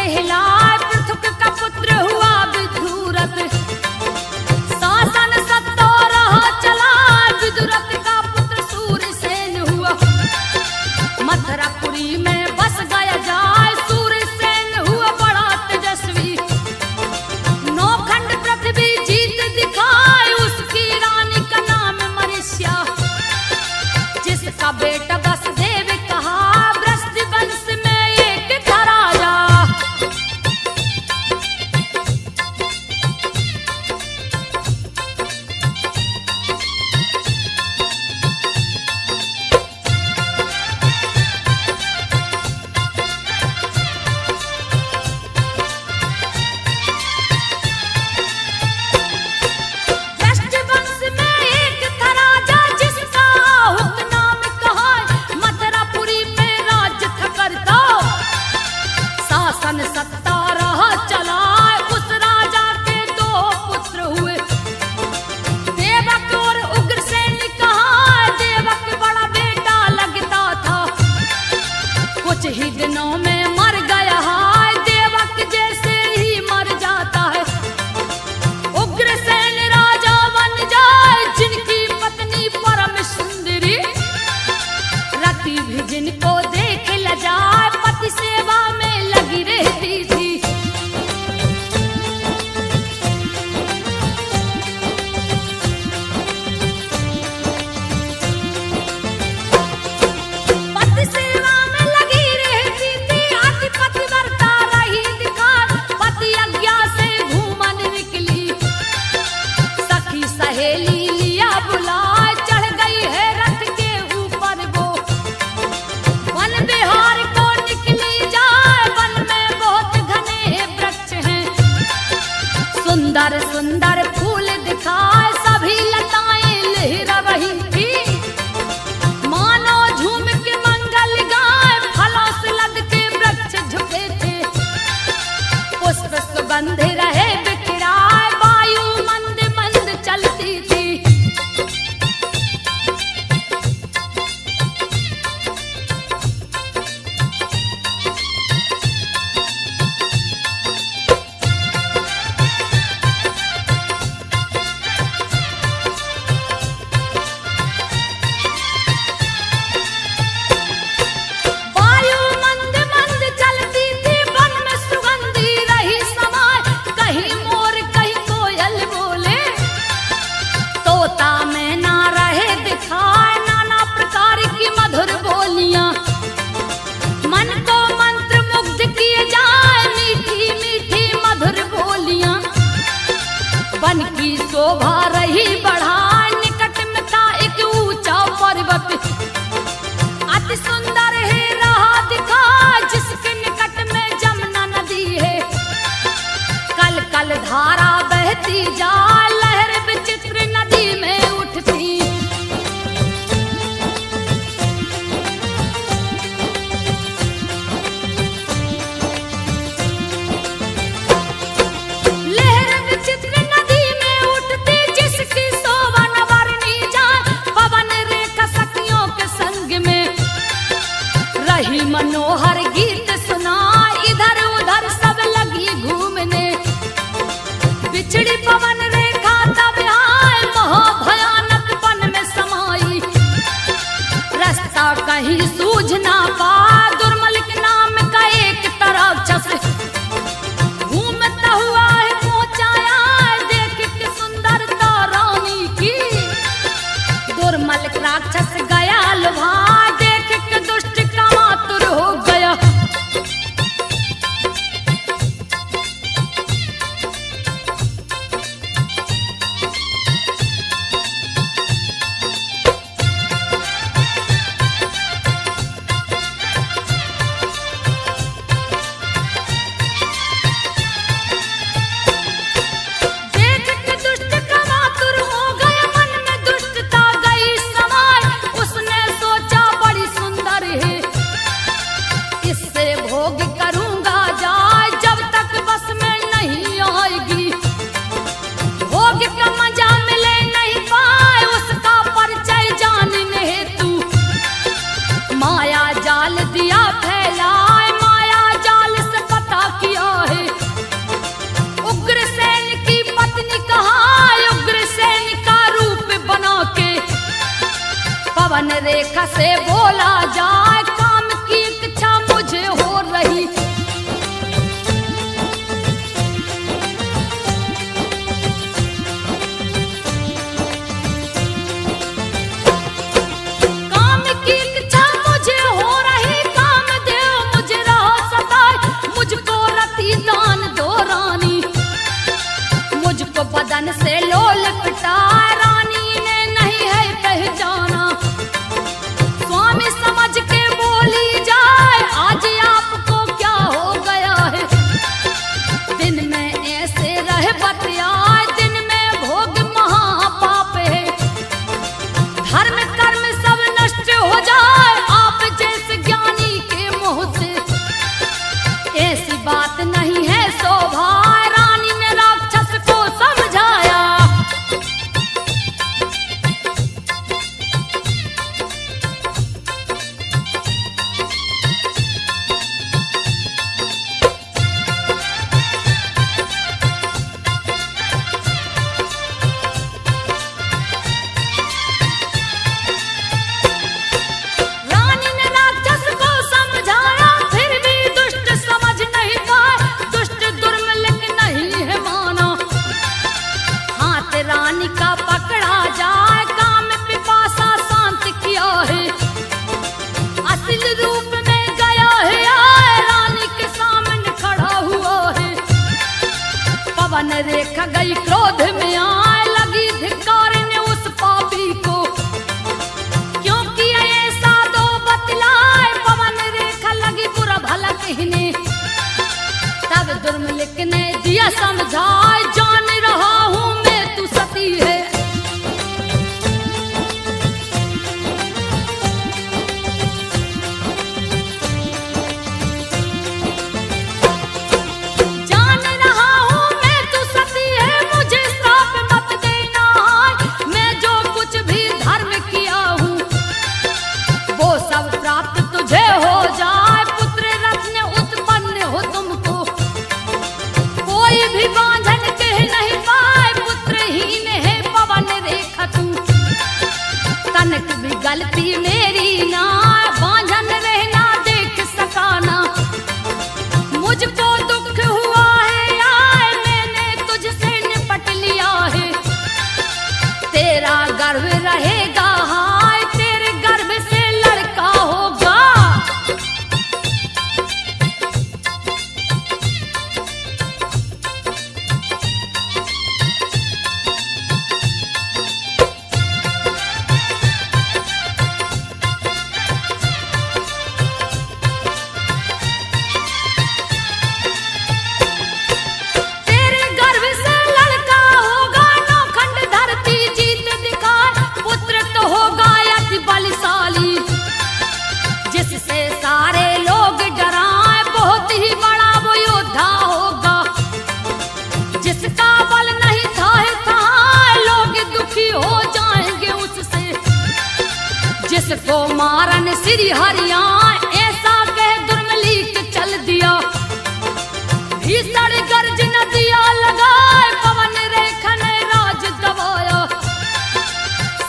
कहलाए पृथुक का पुत्र हुआ विदुरथ। शासन सत्ता रहा चला विदुरथ का पुत्र सूरसेन हुआ। मथुरापुरी में बस गया जाए सूरसेन हुआ बड़ा तेजस्वी। नौखंड पृथ्वी जीत दिखाए उसकी रानी का नाम मरीस्या। जिसका बेटा वसुदेव कहा वृष्टि वंश में एक था राजा। वृष्टि वंश में एक था राजा जिसका हुक नाम कहा मथुरापुरी पे राज्य था करता। शासन सत्ता रहा चला उस राजा के दो पुत्र हुए। देवक और उग्रसेन कहा देवक बड़ा बेटा लगता था। कुछ ही दिनों में मर गया है देवक जैसे ही मर जाता है। उग्रसेन राजा बन जाए जिनकी पत्नी परम सुंदरी। रति भी जिनको देख ल जाए पति सेवा में लगी रहती थी। पति सेवा में लगी रहती थी अति पतिव्रता रही दिखार। पति आज्ञा से घूमन निकली सखी सहेली लिया बुलाए। चढ़ गई है रथ के ऊपर वो वन बिहार को निकली जाए। वन में बहुत घने वृक्ष हैं सुंदर सुंदर फूल दिखाए। सभी लताएं लहरा रही थी मानो झूम के मंगल गाए। फलों से लद के वृक्ष झुके थे पुष्प सुगंध रहे बिखराए। वायु मंद मंद चलती थी। वायु मंद मंद चलती थी वन में सुगंधी रही समाए। कहीं मोर कहीं कोयल बोले तोता मैना रहे दिखाए। नाना प्रकार की मधुर बोलियां मन को मंत्र मुग्ध किए जाए। मीठी मीठी मधुर बोलियां वन की शोभा रही बढ़ाए। निकट में था एक ऊंचा पर्वत अति सुंदर है रहा दिखा। जिसके निकट में जमुना नदी है कल कल धारा बहती जा। लहर विचित्र नदी में उठती। लहर विचित्र नदी में उठती जिसकी शोभा न वर्णी जाए। पवन रेखा सखियों के संग में रही मनोहर गीत सुना। इधर उधर सब लगी घूमने बिछड़ी पवन रेखा तब आए। महाभयानक वन में समाई रास्ता कहीं सूझ ना पा। दुर्मलिक नाम का एक राक्षस घूमता हुआ है पहुंचाया। देख के सुंदरता रानी की दुर्मलिक राक्षस गया लुभा। देख के दुष्ट कामातुर हो गया। जाल दिया फैलाए, माया जाल से पता किया गई क्रोध में आए लगी धिक्कारने उस पापी को, क्योंकि ऐसा दो बतलाए पवन रेखा लगी बुरा भला कहने। तब दुर्मलिक ने दिया समझाए जान रहा हूं मैं तू सती है। गलती मेरी ना बांझन रहना देख सकाना, मुझको दुख हुआ है आए मैंने तुझसे निपट लिया है। तेरा गर्व रहेगा हाय तेरे गर्भ से लड़का होगा। जिसको मारन श्री हरिया ऐसा कह दुर्मलिक चल दिया। भीषण गर्ज नदिया लगाए पवन रेखा ने राज दबाया।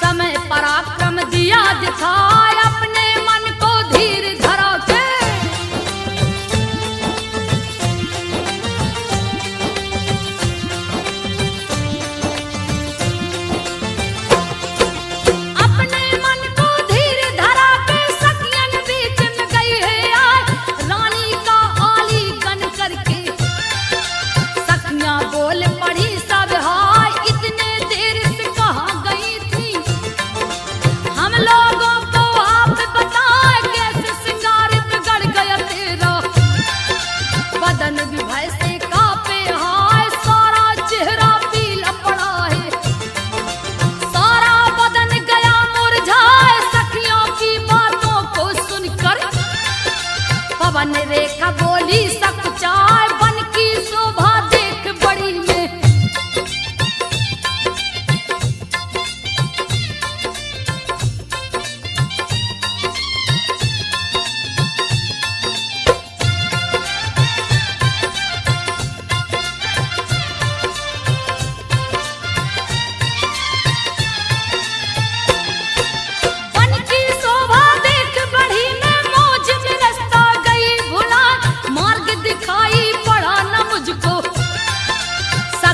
समय पराक्रम दिया दिखाए अपने मन को धीर धरा के। पवन रेखा बोली सकुचाए बन की शोभा देख बड़ी में।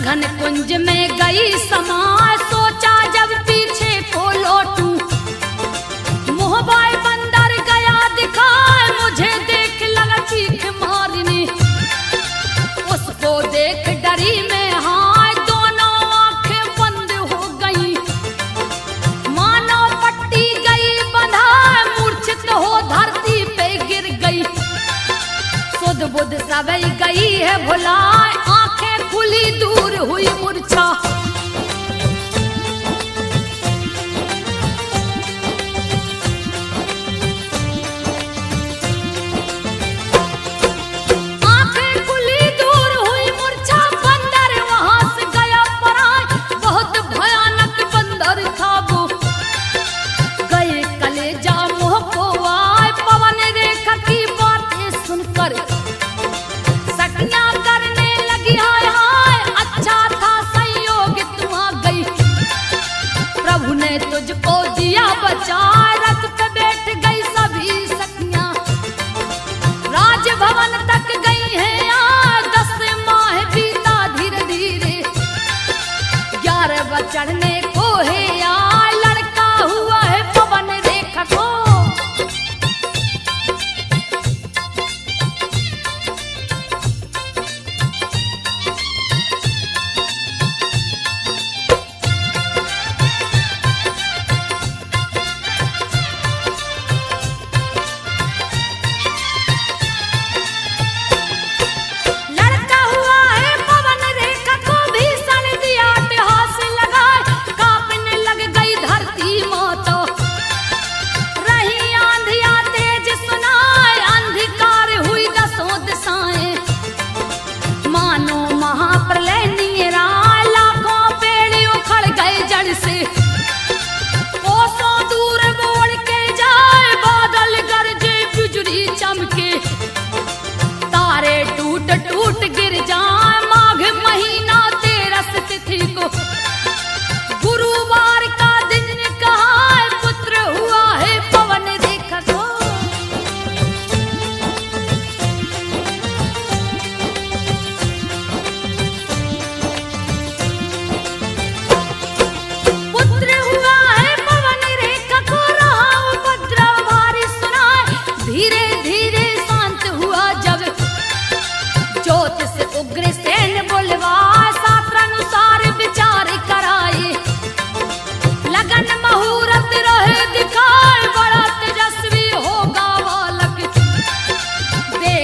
घन कुंज में गई समा सोचा जब पीछे को लौटूं। मोहबाई बंदर गया दिखाए मुझे देख लगा चीख मारने। उसको देख डरी में हाय दोनों आंखें बंद हो गई। मानो पट्टी गई बंधा मूर्छित हो धरती पे गिर गई। सुध बुध सब गई है भुलाए आंखें खुली दूर हुई मूर्छा। आंखें खुली दूर हुई मूर्छा बंदर वहां से गया पराए। बहुत भयानक बंदर था वो गए कलेजा मुंह को आए। पवन रेखा की बातें सुनकर सखियां करने लगी हाय हाय। अच्छा था संयोग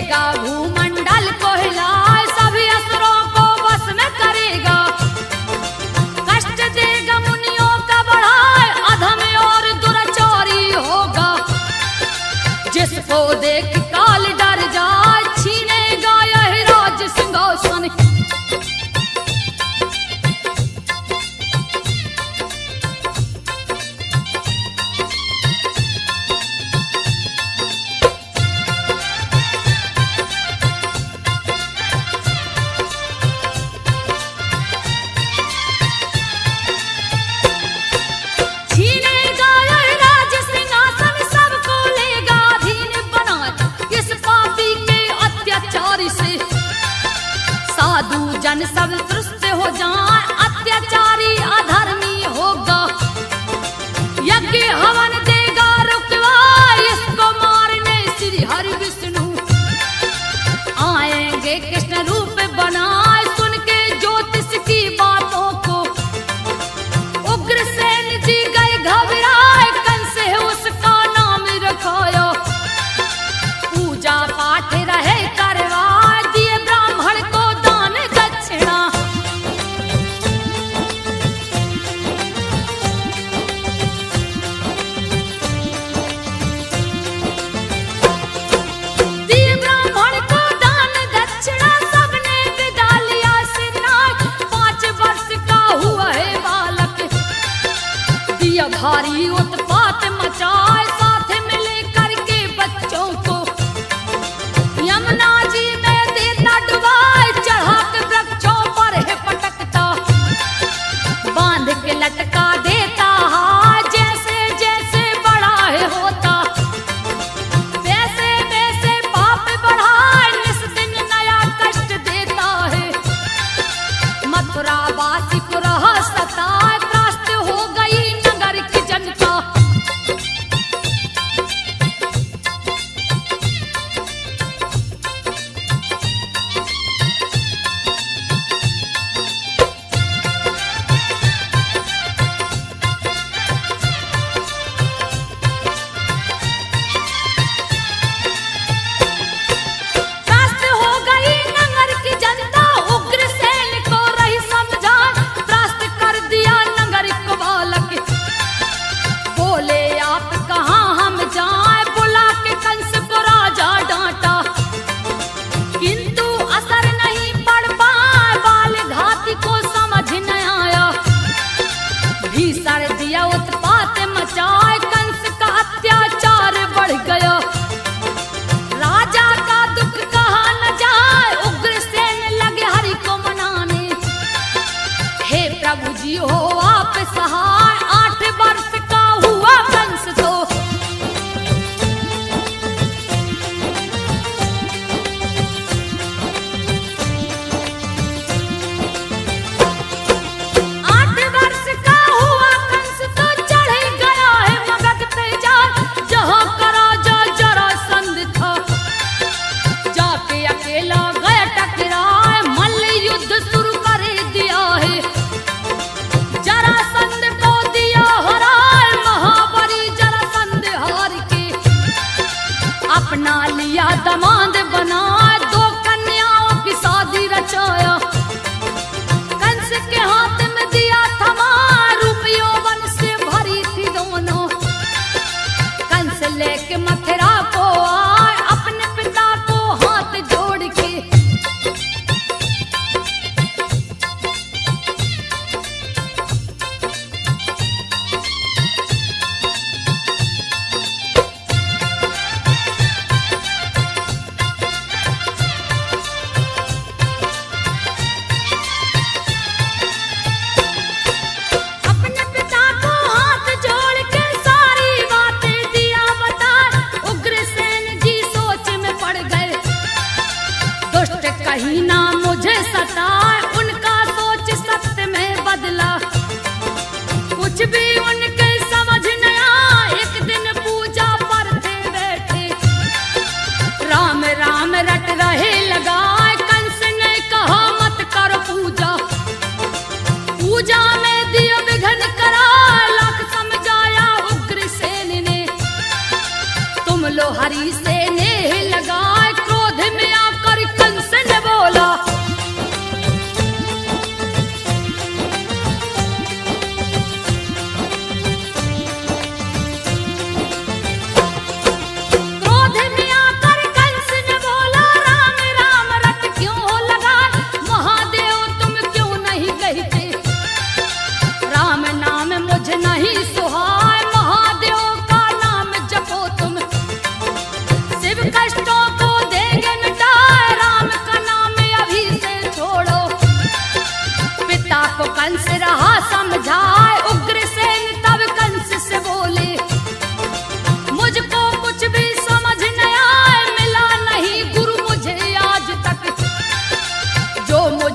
देगा भूमंडल को हिलाए, सभी असुरों को बस में करेगा। कष्ट देगा मुनियों का बढ़ाए, अधम और दुराचारी होगा। जिसको देख काल डर जाए, छीनेगा यह राज सिंहासन। साधु जन सब तृष्ट हो जाए, अत्याचारी अधर्मी होगा। यज्ञ हवन देगा रुकवाए, इसको मारने श्री हरि विष्णु आएंगे। कृष्ण रूप बनाए, सुन के ज्योतिष की बातों को उग्रसेन जी गए घबराए। कंस है उसका नाम रखाया, पूजा पाठ रहे करवाए, दिए ब्राह्मण को दान दक्षिणा। दिए ब्राह्मण को दान दक्षिणा, सबने विदा लिया सिरनाथ। 5 वर्ष का हुआ है बालक, दिया भारी उत्पात मचाए, साथ मिले करके बच्चों को यमुना जी में देता डुबाए। चढ़ा के वृक्षों पर है पटकता, बांध के लटका देता हाथ। जैसे जैसे बड़ा है होता, वैसे वैसे पाप बढ़ाए। निस दिन नया कष्ट देता है, मथुरा वासी को रहा सताए। त्रस्त हो गई नगर की जनता, त्रस्त हो गई नगर की जनता। उग्रसेन को रही समझाए, त्रस्त कर दिया नगर को बालक। बोले आप कहाँ हम जाएं, बुला के कंस को राजा डांटा। किंतु असर नहीं पड़ पाए, बाल घाती को समझ न आया। भीषण दिया उत्पात मचाए, कंस का अत्याचार बढ़ गया। राजा का दुख कहा न जाए, उग्रसेन लगे हरि को मनाने। हे प्रभु जी हो आप सहाय, 8 वर्ष का हुआ कंस तो। आठ वर्ष का हुआ कंस तो, चढ़ गया है मगध पे जाए। जहाँ का राजा जरासंध था, जाके अकेला गया टकराए। मल्ल युद्ध शुरू कर दिया है, जरासंध को दिया हराए। महाबली जरासंध हार के अपना लिया दमाद बनाए। 2 कन्याओं की शादी रचाया, कंस के हाथ में दिया थमा। रूप यौवन से भरी थी दोनों, कंस लेके मथुरा को आए। अपने पिता को हाथ जोड़ के अपने पिता को हाथ जोड़ के सारी बातें दिया बताए। उग्रसेन जी सोच में पड़ गए, दुष्ट कहीं ना मुझे सताए। उनका सोच सत्य में बदला, कुछ भी उनके समझ न आया। एक दिन पूजा पर थे बैठे, राम राम रट रहे लगाए। कंस ने कहा मत करो पूजा, पूजा में दिया विघ्न करा। लाख समझाया उग्रसेन ने, तुम लो हरि से नेह लगाए। क्रोध में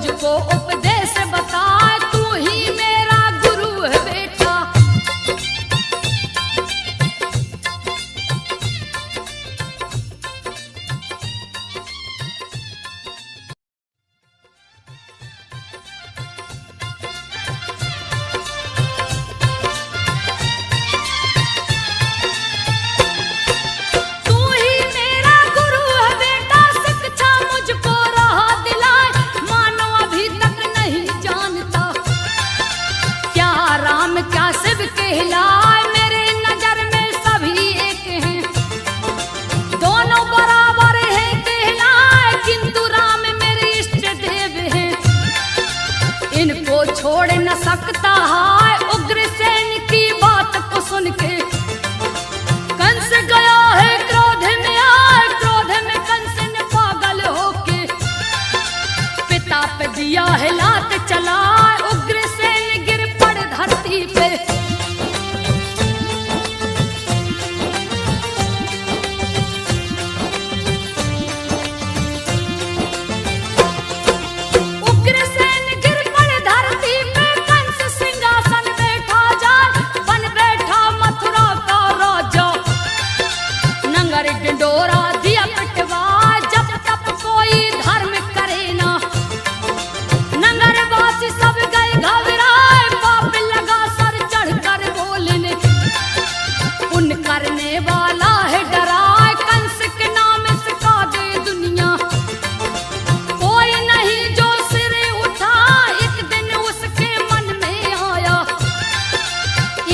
मुझको उपदेश बताए, तू ही मेरा गुरु है बेटा। तू ही मेरा गुरु है बेटा, शिक्षा मुझको राह दिलाए, मानो अभी तक नहीं जानता क्या राम क्या शिव कहलाए। मेरे नजर में सभी एक हैं, दोनों बराबर हैं कहलाए, किंतु राम मेरे इष्ट देव हैं, इनको छोड़ न सकता है। उग्रसेन की बात को सुन के कंस गया है क्रोध में आए, क्रोध में कंस ने पागल होके पिता पे दिया है लात चलाए। उग्रसेन गिर पड़ धरती पे, उग्रसेन गिर पड़ धरती पे, कंस सिंहासन बैठा जाए, बन बैठा मथुरा का राजा, नंगर डिंडोरा दिया पिटवा, जब तब कोई धर्म करे ना, नगरवासी सब गए घबराए, पाप लगा सर चढ़कर बोलने, पुण्य करने वाला है डराए, कंस के नाम सिखा दे दुनिया, कोई नहीं जो सिर उठा। एक दिन उसके मन में आया,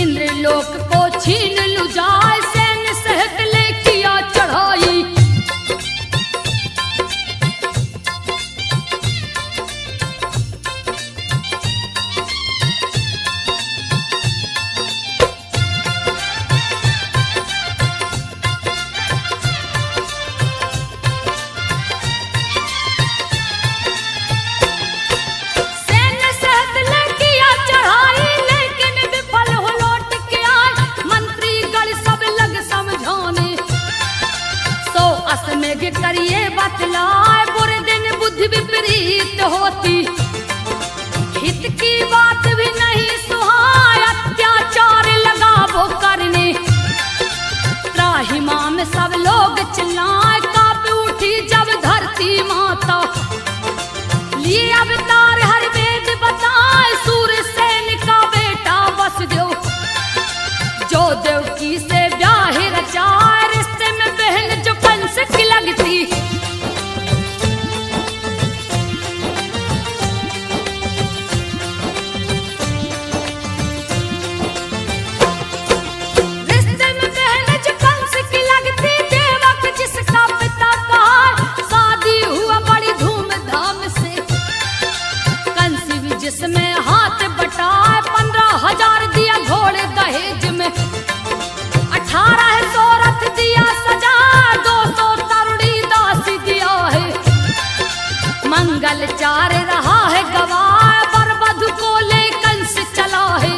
इंद्रलोक को छीन लूं जाए, सैन्य सहित ले किया चढ़ाई। सैन्य सहित ले किया चढ़ाई, लेकिन विफल हो लौट के आए, मंत्री गण सब लग समझाने, 100 अश्वमेघ करिए बतलाए, बुरे दिन बुद्धि विपरीत होती, हित की बात भी नहीं सुहाए, अत्याचार लगा वो करने, त्राहिमाम में सब लोग चिल्लाए, कांप उठी जब धरती माता, लिए अवतार हर वेद बताए, सूरसेन का बेटा वसुदेव, जो देवकी से ब्याह रचाए, रिश्ते में बहन जो कंस की लगती, रिश्ते में बहन जो कंस की लगती, देवक जिसका पिता कहा, शादी हुआ बड़ी धूमधाम से, कंस भी जिसमें हाथ बटाए, 15,000 दिया घोड़े दहेज में, 1800 रथ दिया सजा, 200 तरुणी दासी दिया है, मंगल चार रहा है गवाह, वर वधु को ले कंस चला है,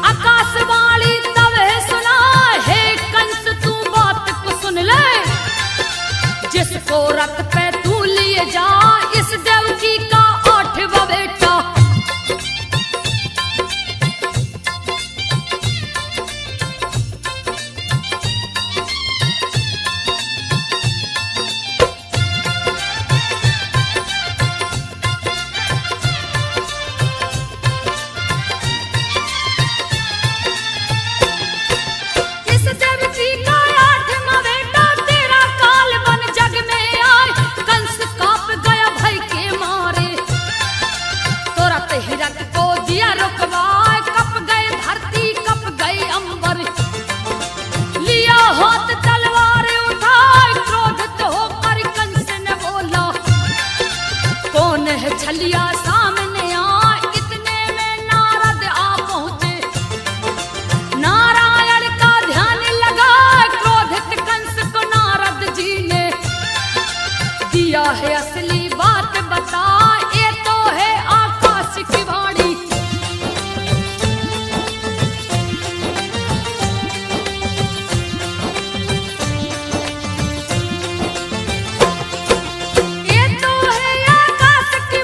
आकाशवाणी तब है सुना है, कंस तू बात को सुन ले, जिसको रथ पे तू लिए जा, इस देवकी का 8वां बेटा। इस देवकी का 8वां बेटा, तेरा काल बन जग में आए, कंस कांप गया भय के मारे, तुरंत हिरक को दिया रुकवाए, कप गए धरती कप गए अंबर, लिया हाथ तलवार उठाए, क्रोधित होकर कंस ने बोला, कौन है छलिया सामने आ, इतने में नारद आ पहुंचे, नारायण का ध्यान लगा, क्रोधित कंस को नारद जी ने दिया है असली बात बता, ये तो है आकाश की वाणी। ये तो है आकाश की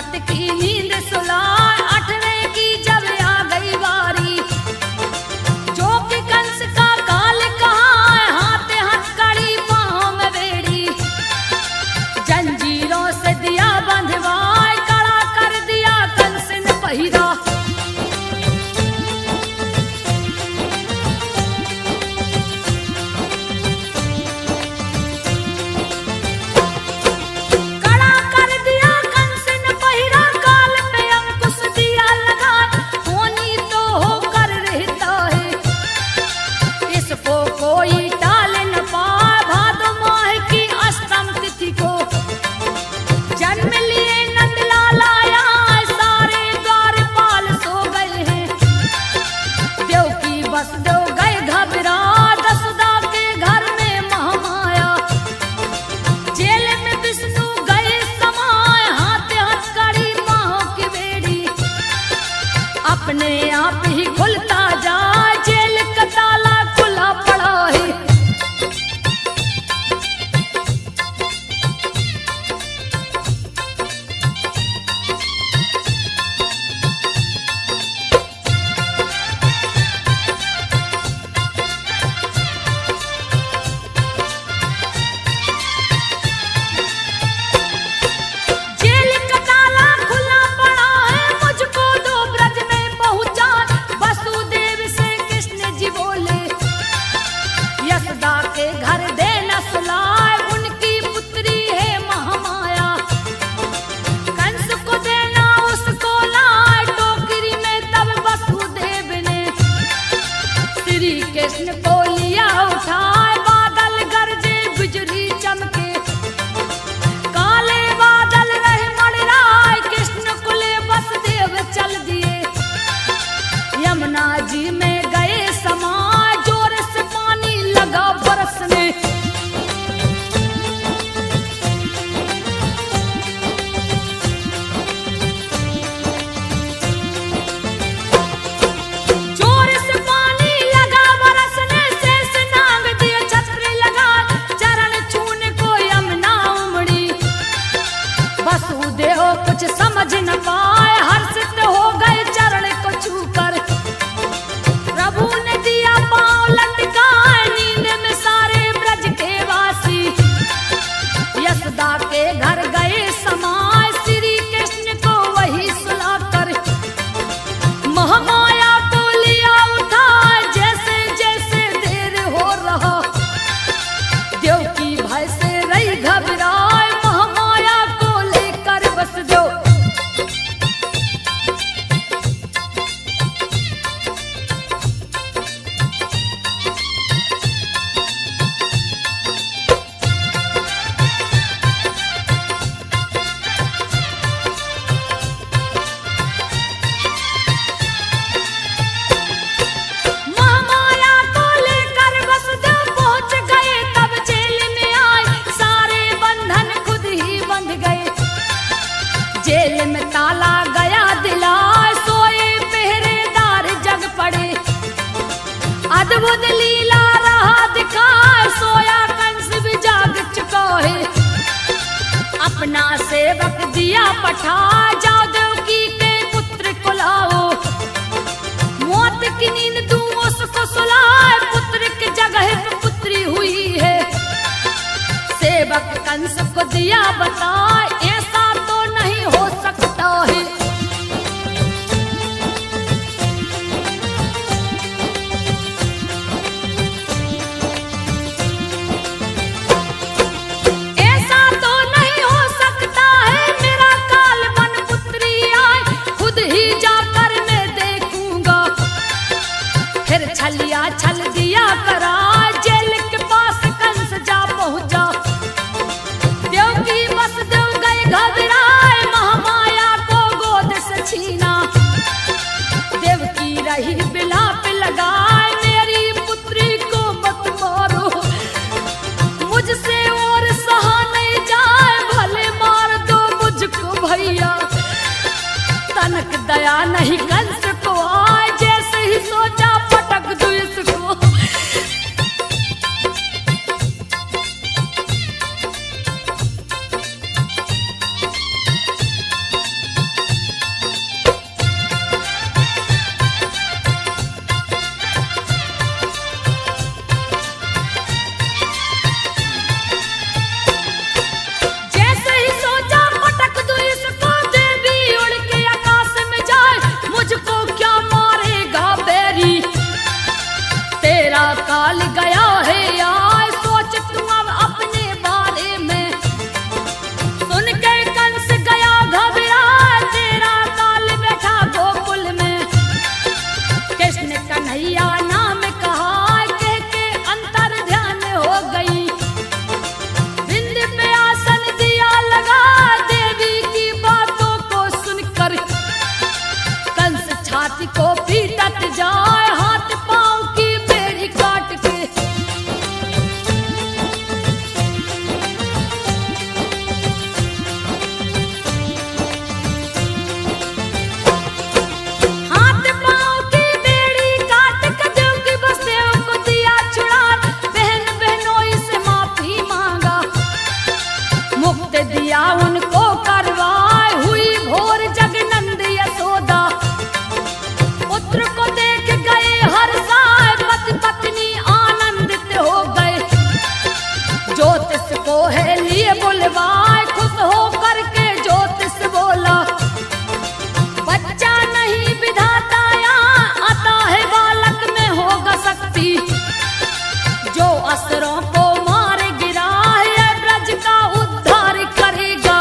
रात की नींद सुलाए, 8वें की जब आ गई बारी, जो कि कंस का काल कहाँ है, हाथ हथकड़ी पाँव में बेड़ी, जंजीरों से दिया बंधवाए, कड़ा कर दिया कंस ने पहिरा। अपने आप ही खुलता जाए, जेल का ताला खुला पड़ा है। जेल का ताला खुला पड़ा है, मुझको दो ब्रज में पहुंचा। वसुदेव से कृष्ण जी बोले, यशोदा के घर दे न सुलाए, उनकी पुत्री है महामाया। कंस को देना उसको लाए, टोकरी में तब वसुदेव ने श्री कृष्ण को लिया उठाए। बादल गरजे बिजली चमके, काले बादल रहे मड़राए, कृष्ण को ले वसुदेव चल दिए। यमुना जी में गए समाए, जोर से पानी लगा बरसने। जोर से पानी लगा बरसने, शेषनाग दिए छत्र लगा, चरण छूने को यमुना उमड़ी। वसुदेव कुछ समझ न पाए, हर्षित हो गए चरण को छूकर। प्रभु ने दिया पांव लटकाए, नींद में सारे ब्रज के वासी। यशोदा के घर गए समाए, श्री कृष्ण को वही सुलाकर। महामाया को लिया उठाए, जैसे जैसे देर हो रहा, देवकी भय से रही घबराए, महामाया को लेकर वसुदेव। महामाया को लेकर वसुदेव पहुंच गए, तब जेल में आए, सारे बंधन खुद ही बंध गए। जेल में ताला गया दिलाए, सोए पहरेदार जग पड़े। अद्भुत लीला रहा दिखाए, सोया कंस भी जाग चुका है। अपना सेवक दिया पठा, जाओ देवकी के पुत्र को लाओ। मौत की नींद दूं उसको सुलाए, पुत्र की जगह पे पुत्री हुई है। सेवक कंस को दिया बताए, ऐसा तो नहीं हो सकता है। ऐसा तो नहीं हो सकता है, मेरा काल बन पुत्री आए, खुद ही जाकर मैं देखूंगा। फिर छलिया छल दिया करा, जेल के पास कंस जा पहुंचा। देवकी वसुदेव गए घबराए, महामाया को गोद से छीना। देवकी रही बिलाप लगाए, मेरी पुत्री को मत मारो, मुझसे और सहा नहीं जाए, भले मार दो मुझको भैया। तनक दया नहीं कंस को आए, जैसे ही सोचा पटक दो इसको। छाती को पीटत जाए हाथ पांव की बेड़ी काट के। हाथ पांव की बेड़ी काट के देव की बसदेव को दिया छुड़ा, बहन बहनोई से माफी मांगा, मुक्त दिया उनको करवाए, हुई भोर जगनंद यशोदा। पुत्र को देख गए हर्षाए, पति पत्नी आनंदित हो गए, ज्योतिष को है लिए बुलवाए, खुश हो करके ज्योतिष बोला, बच्चा नहीं विधाता यहाँ आता है, बालक में होगा शक्ति, जो असुरों को मार गिरा है ब्रज का उद्धार करेगा।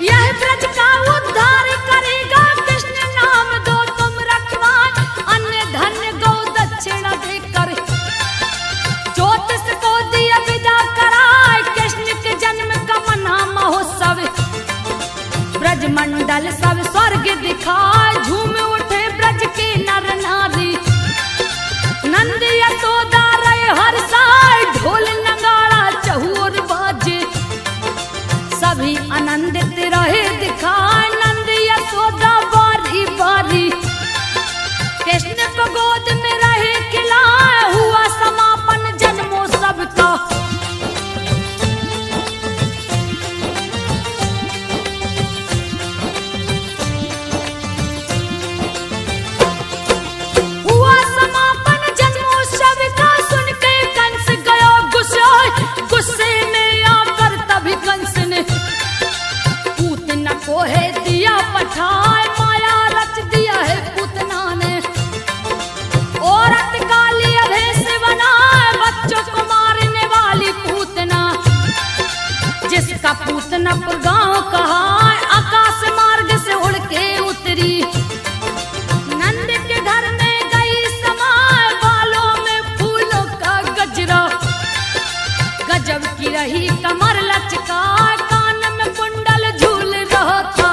यह ब्रज का उद्धार करेगा, कृष्ण नाम दो तुम रखवाए, अन्य धन्य गौ दक्षिणा देकर, ज्योतिष को दिया विदा कराए, कृष्ण के जन्म का मना महोत्सव, ब्रज मंडल सब स्वर्ग दिखाए, झूम उठे ब्रज के नर नारी, नंद यशोदा रहे हर्षाए, ढोल नगाड़ा चहुर बाजे, सभी आनंदित रहे दिखाए, नंद यशोदा बारी बारी, कृष्ण को गोद में रहे खिलाए, हुआ समापन जन्मोत्सव का। हुआ समापन जन्मोत्सव का, सुन के कंस गयो गुस्साए, गुस्से में आकर तभी कंस ने पूतना को है दिया पठाए, माया रच दिया है पूतना ने, औरत काली अभेश बनाए, बच्चों को मारने वाली पूतना, जिसका पूतनापुर गांव कहा, आकाश मार्ग से उड़ के उतरी, नंद के घर में गई समाए, बालों में फूलों का गजरा, गजब की रही कमर लचका, कान में कुंडल झूल रहा था।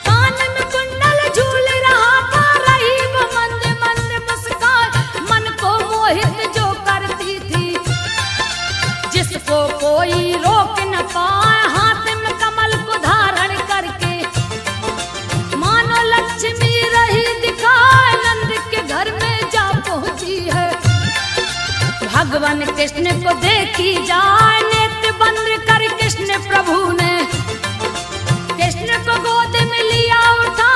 कान में कुंडल झूल रहा था, रही वो मंद मंद मुस्कान, मन को मोहित जो करती थी, जिसको कोई रोक न पाए, हाथ में कमल को धारण करके, मानो लक्ष्मी रही दिखाए, नंद के घर में जा पहुंची है, भगवान कृष्ण को देखी जाए, नेत्र बंद कर कृष्ण प्रभु ने, कृष्ण को गोद में लिया उठा,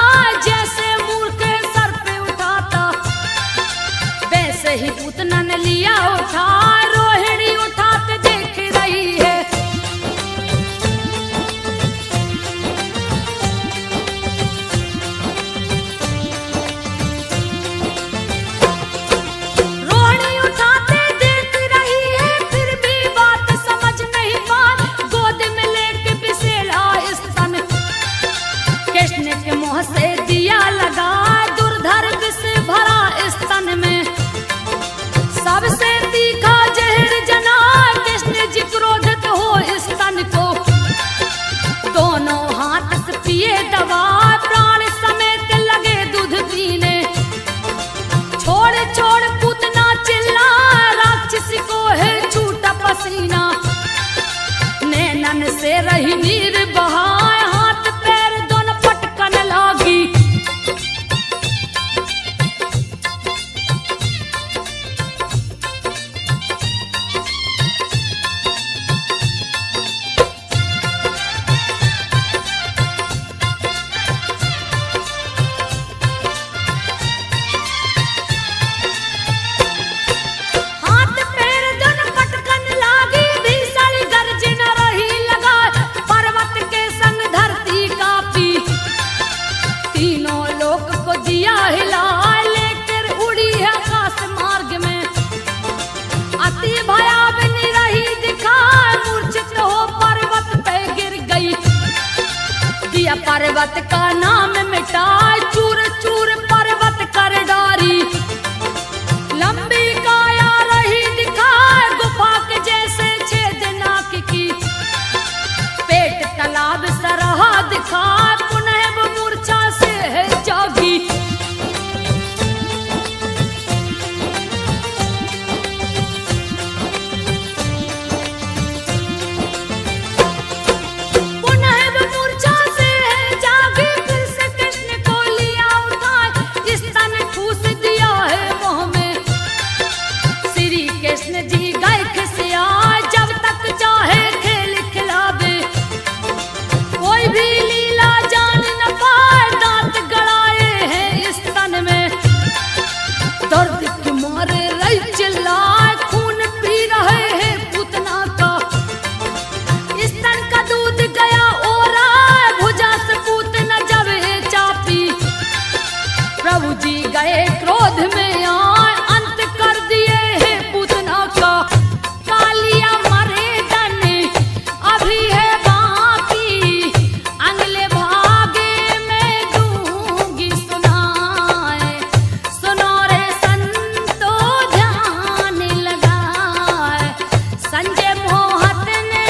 जैसे मूर्ख सर पे उठाता, वैसे ही पूतना ने लिया उठा, रोहिणी उठाते देख रही है। रोहिणी उठाते देख रही है, फिर भी बात समझ नहीं पाई, गोद में लेके बिसेला स्तन, कृष्ण के मुंह से दिया लगा, दुर्धर विष भरा स्तन में, सबसे तीखा जहर जना, कृष्ण जी क्रोधित हो स्तन को, दोनों हाथ से पिए दवा, प्राण समेत लगे दूध पीने, छोड़ छोड़ पूतना चिल्ला, राक्षसी को है छूटा पसीना, नैनन से रही नीर बहाए, हाथ पैर दोनों पटकन लागी, हाथ पैर दोनों पर्वत का नाम मिटाए, चूर चूर पर्वत कर डारी। लंबी काया रही दिखाए, गुफा के जैसे छेद नाक की। पेट तालाब सरहा दिखाए, पुनः वो मूर्छा से है जागी। प्रभु जी गए क्रोध में आए, अंत कर दिए है पूतना का। कालिया मरे डने अभी है बाकी, अगले भागे में दूंगी सुनाए। सुनो रे संतो ध्यान लगाए, संजय मोहत ने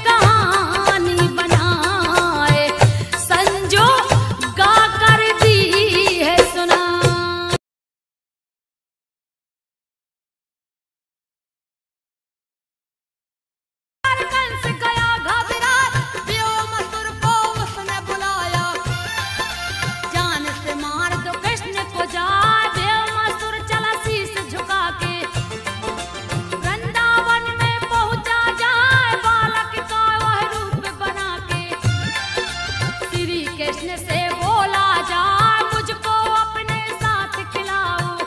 कहानी बनाए। संजो गा कर दी है सुना। कंस गया घबरा, व्योमासुर को उसने बुलाया। जान से मार दो कृष्ण को जाए, व्योमासुर चला शीश झुका के। वृंदावन में पहुंचा जाए, बालक का वह रूप बना के। श्री कृष्ण से बोला जाए, मुझको अपने साथ खिलाओ।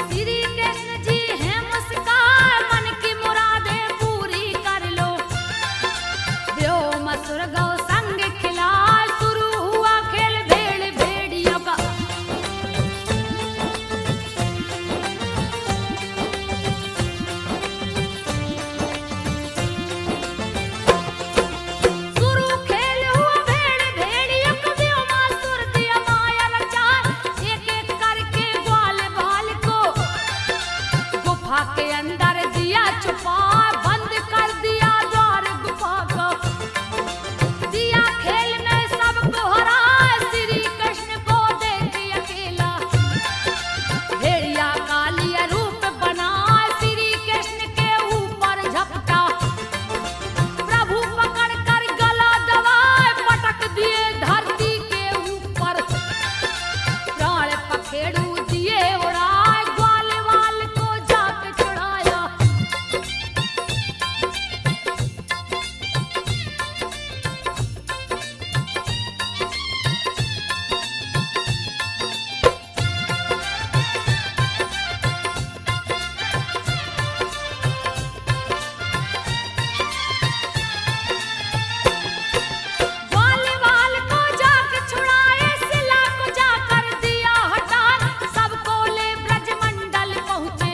श्री कृष्ण जी है मुस्कान, मन की मुरादें पूरी कर लो। व्योमासुर गौ संग खिला, शुरू हुआ खेल भेड़ भेड़ियों का। शुरू खेल हुआ भेड़ भेड़ियों का, व्योमासुर दिया माया रचाए। एक एक करके ग्वाल बाल को गुफा के अंदर दिया छुपा, बंद कर दिया द्वार गुफा का। दिया खेल में सबको हराए, श्री कृष्ण को देख अकेला। भेड़िया कालिया रूप बनाए, श्री कृष्ण के ऊपर झपटा। प्रभु पकड़ कर गला दबाए, पटक दिए धरती के ऊपर। प्राण पखेड़ू दिए उड़ाए, ग्वाल वाल को जाके छुड़ाया। ग्वाल वाल को जाके छुड़ाए, शिला को जाकर दिया हटा। सबको ले ब्रजमंडल पहुँचे,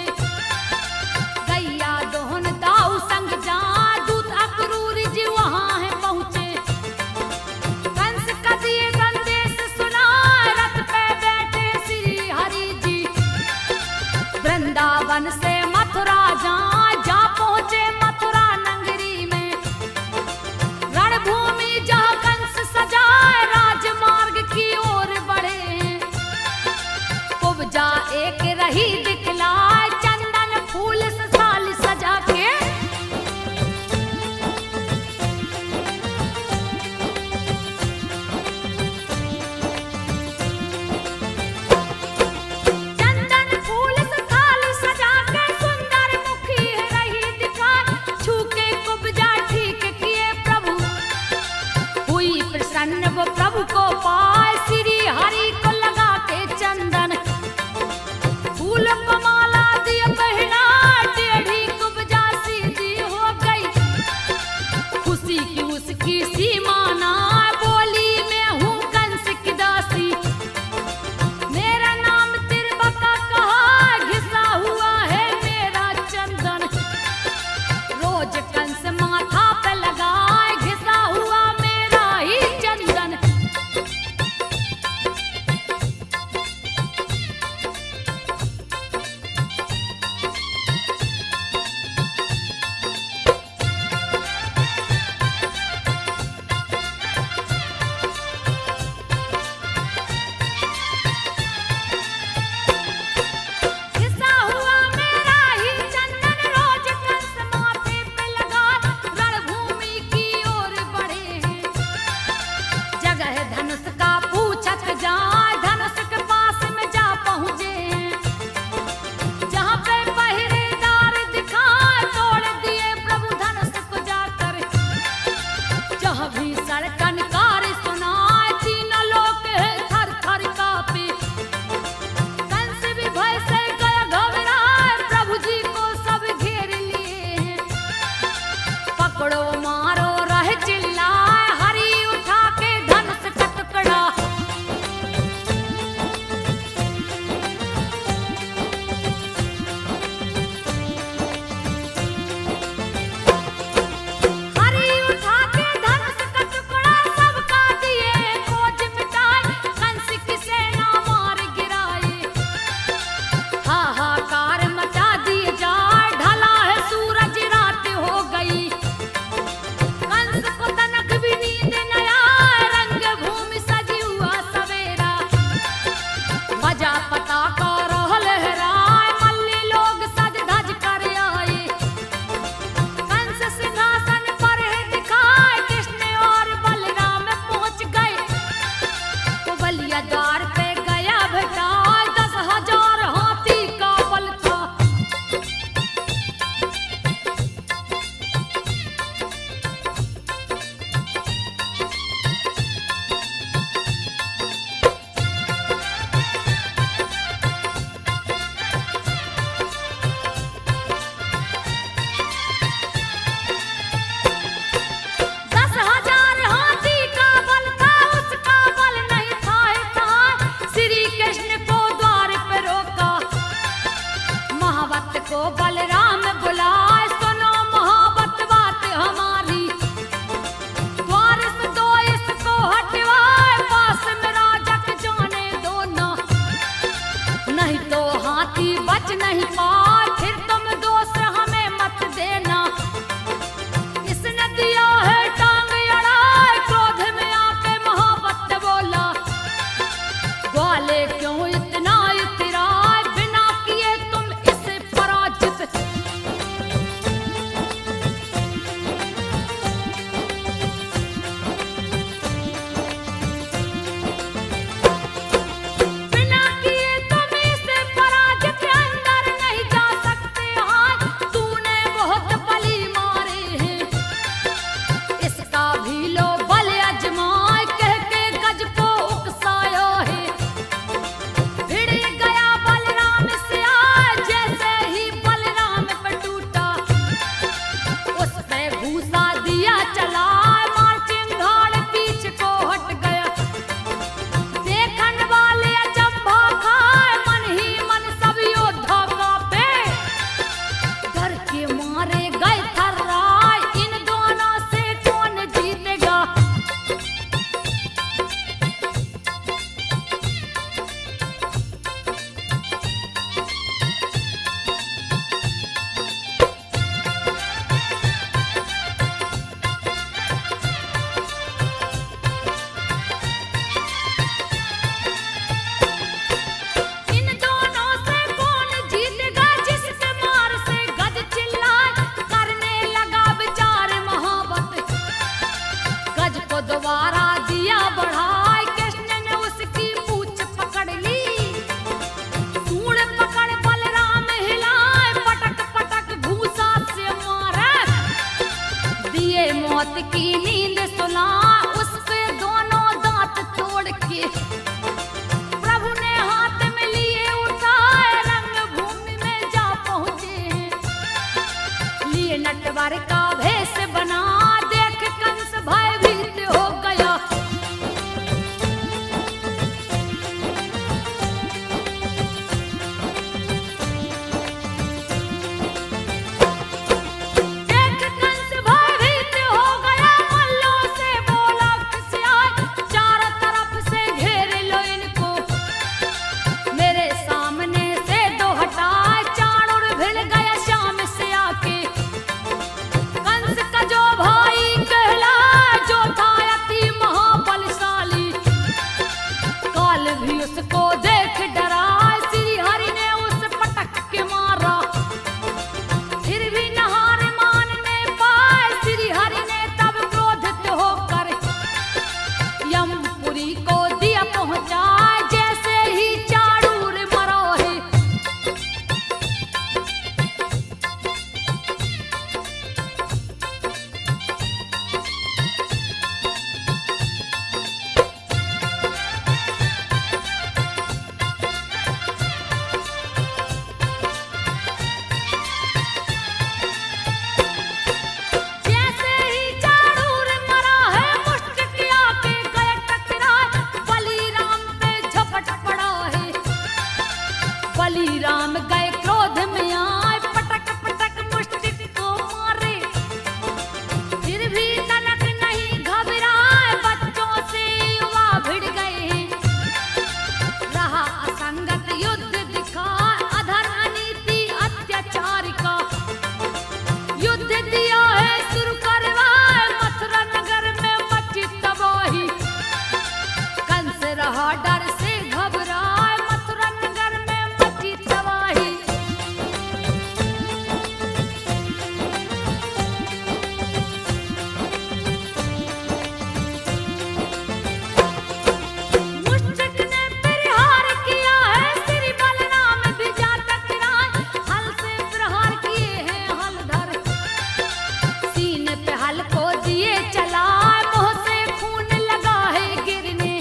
गैया दोहन दाऊ संग जा। दूत अक्रूर जी वहाँ है पहुँचे। कंस का दिए संदेश सुना, रथ पे बैठे श्री हरि जी। वृंदावन से मथुरा जा पहुँचे मथुरा नगरी में। रणभूमि जहाँ कंस सजाए, राजमार्ग की ओर बढ़े। कुब्जा एक रही दिखलाए, चंदन फूल से साल सजा के। चंदन फूल से थाली सजा के, सुंदर मुखी रही दिखाए। छू के कुब्जा ठीक किए प्रभु, हुई प्रसन्न वो प्रभु को पाए। श्री हरि को लगा के चंदन, फूल को बलराम बुलाए, सुनो मोहब्बत बात हमारी, द्वार से दो इसको हटवाए, पास में राजा के जाने दो ना, नहीं तो हाथी बच नहीं पाए, फिर तुम दोस्त हमें मत देना। इसने दिया है टांग अड़ाए, क्रोध में आके मोहब्बत बोला, ग्वाले क्यों इतना इतराए, बिना किए तुम इसे पराजित। बिना किए तुम इसे पराजित, अंदर नहीं जा सकते हाय, तूने बहुत बली मारे हैं, इसका भी लो बल अजमाए, कह के गज को उकसाया है। भिड़ गया बलराम से आए, जैसे ही बलराम पे टूटा, उस पे घूसा दिया चला, मार चिंगाड़ पीछ को हट गया। देखन वाले अचंभा खाए, मन ही मन सब योद्धा कांपे, डर के मारे गए थर्राए, इन दोनों से कौन जीतेगा। इन दोनों से कौन जीतेगा, जिसके मार से गज चिल्लाए, करने लगा विचार मोहब्बत, गज को दोबारा दिया बढ़ाए, कृष्ण ने उसकी पूंछ पकड़ ली, सूंड पकड़ बलराम हिलाए, पटक पटक घूसा से मारे, दिए मौत की नींद सुला, उस पे दोनों दांत तोड़ के, प्रभु ने हाथ में लिए उठाए, रंग भूमि में जा पहुंचे हैं, लिए नटवर का भेष बना, देख कंस भयभीत हो गया। देख कंस भयभीत हो गया, मल्लों से बोला खिसियाए, चारों तरफ से घेर लो इनको, मेरे सामने से दो हटाए, चाणूर भिड़ गया शाम से आके। कंस का जो भाई कहला, जो था अति महाबलशाली, काल भी उसको देख डरा, श्री हरि ने उस पटक के मारा, फिर भी नहार मानने पाए, श्री हरि ने तब क्रोधित होकर यमपुरी को दिया पहुंचाए, जैसे ही चाणूर मरा है। जैसे ही चाणूर मरा है, मुष्टिक आके गए टकराए, बलिराम पे झपट पड़ा है, बलिराम गए क्रोध में आए, पटक पटक मुष्टिक को मारे, फिर भी तनक नहीं घबराए, बच्चों से युवा भिड़ गए, रहा असंगत युद्ध दिखा, अधर अनीति अत्याचार का, युद्ध दिया है शुरू करवाए, मथुरा नगर में मची तबाही, कंस रहा डर से घबराए, मथुरा नगर में मची तबाही। मुष्टिक ने प्रहार किया है, श्री बलराम भी जा टकराए, हल से प्रहार किए हैं हलधर, सीने पे हल को दिए चलाए, मुंह से खून लगा है गिरने,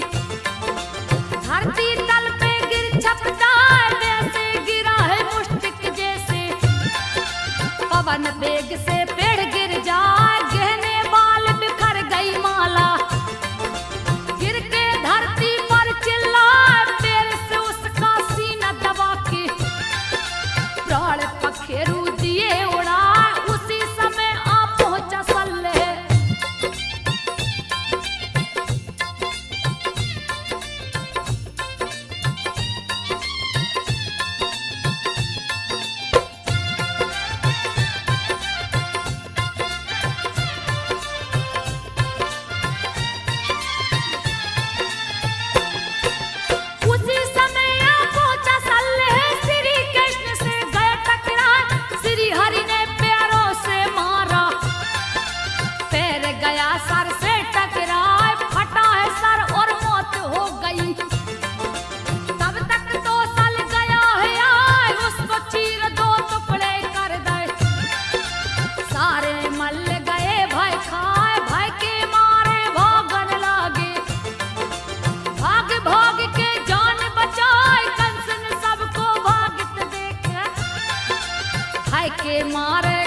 धरती तल पे गिर छपटाए, वैसे गिरा है मुष्टिक जैसे, पवन वेग से पेड़ गिर जाए, गहने बाल बिखर गई माला, गिर के धरती पर चिल्लाए, पैर से उसका सीना दबा के, प्राण पखेरु है के मारे